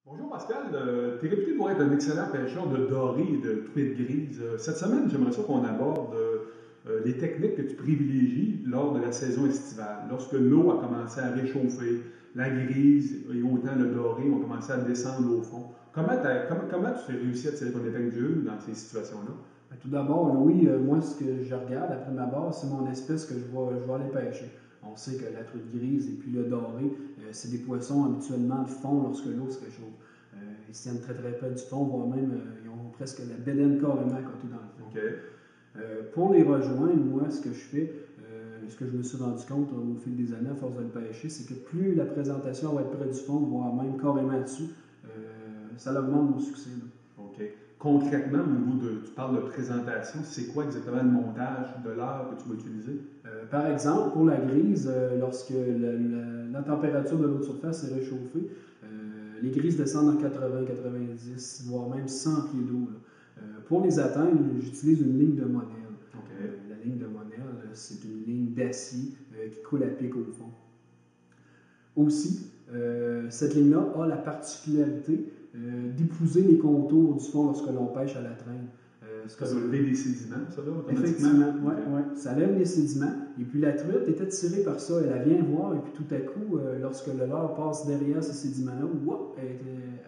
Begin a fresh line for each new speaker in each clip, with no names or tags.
Bonjour Pascal, tu es réputé pour être un excellent pêcheur de dorées et de truites grises. Cette semaine, j'aimerais ça qu'on aborde les techniques que tu privilégies lors de la saison estivale. Lorsque l'eau a commencé à réchauffer, la grise et autant le doré ont commencé à descendre au fond. Comment tu fais réussir à tirer ton épingle du jeu dans ces situations-là?
Tout d'abord, oui, moi, ce que je regarde après ma base, c'est mon espèce que je vais aller pêcher. On sait que la truite grise et puis le doré, c'est des poissons habituellement de fond lorsque l'eau se réchauffe. Ils se tiennent très très près du fond, voire même ils ont presque la bédaine carrément à côté dans le fond.
OK.
Pour les rejoindre, moi, ce que je fais, ce que je me suis rendu compte au fil des années à force de le pêcher, c'est que plus la présentation va être près du fond, voire même carrément dessus, ça augmente mon succès. Là.
OK. Concrètement, au niveau tu parles de présentation, c'est quoi exactement le montage de l'heure que tu vas utiliser?
Par exemple, pour la grise, lorsque la température de l'eau de surface est réchauffée, les grises descendent en 80, 90, voire même 100 pieds d'eau. Pour les atteindre, j'utilise une ligne de Monel.
OK.
La ligne de Monel, c'est une ligne d'acier qui coule à pic au fond. Aussi, cette ligne-là a la particularité d'épouser les contours du fond lorsque l'on pêche à la traîne.
Ça doit lever des sédiments, ça, là, automatiquement?
Effectivement, oui. Ouais. Ça lève les sédiments. Et puis la truite est attirée par ça. Elle vient voir, et puis tout à coup, lorsque le leurre passe derrière ces sédiments-là,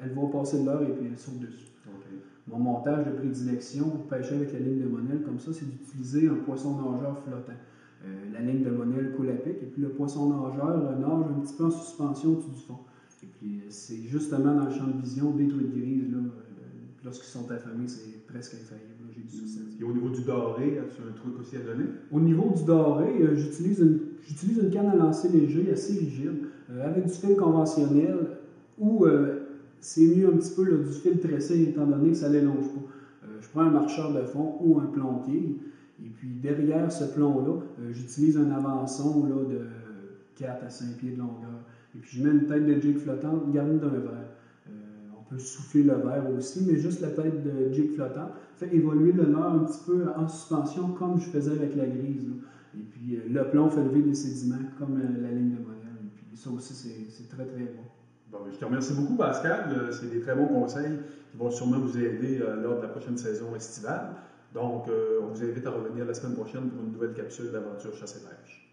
elle va passer le leurre et puis elle saute dessus.
Okay.
Mon montage de prédilection pour pêcher avec la ligne de Monel comme ça, c'est d'utiliser un poisson nageur flottant. La ligne de Monel coule à pic, et puis le poisson nageur nage un petit peu en suspension au-dessus du fond. Et puis c'est justement dans le champ de vision des truites grises, lorsqu'ils sont affamés, c'est presque infaillible. J'ai du succès.
Et au niveau du doré, as-tu un truc aussi à donner?
Au niveau du doré, j'utilise une canne à lancer léger, assez rigide, avec du fil conventionnel, ou c'est mieux un petit peu du fil tressé, étant donné que ça ne l'élonge pas. Je prends un marcheur de fond ou un plombier, et puis derrière ce plomb-là, j'utilise un avançon de 4 à 5 pieds de longueur. Et puis je mets une tête de jig flottante garnie d'un verre. On peut souffler le verre aussi, mais juste la tête de jig flottant fait évoluer le leurre un petit peu en suspension, comme je faisais avec la grise. Là. Et puis le plomb fait lever des sédiments, comme la ligne de Monel. Et puis ça aussi, c'est très très bon.
Bon, je te remercie beaucoup, Pascal. C'est des très bons conseils qui vont sûrement vous aider lors de la prochaine saison estivale. Donc, on vous invite à revenir la semaine prochaine pour une nouvelle capsule d'aventure chasse et pêche.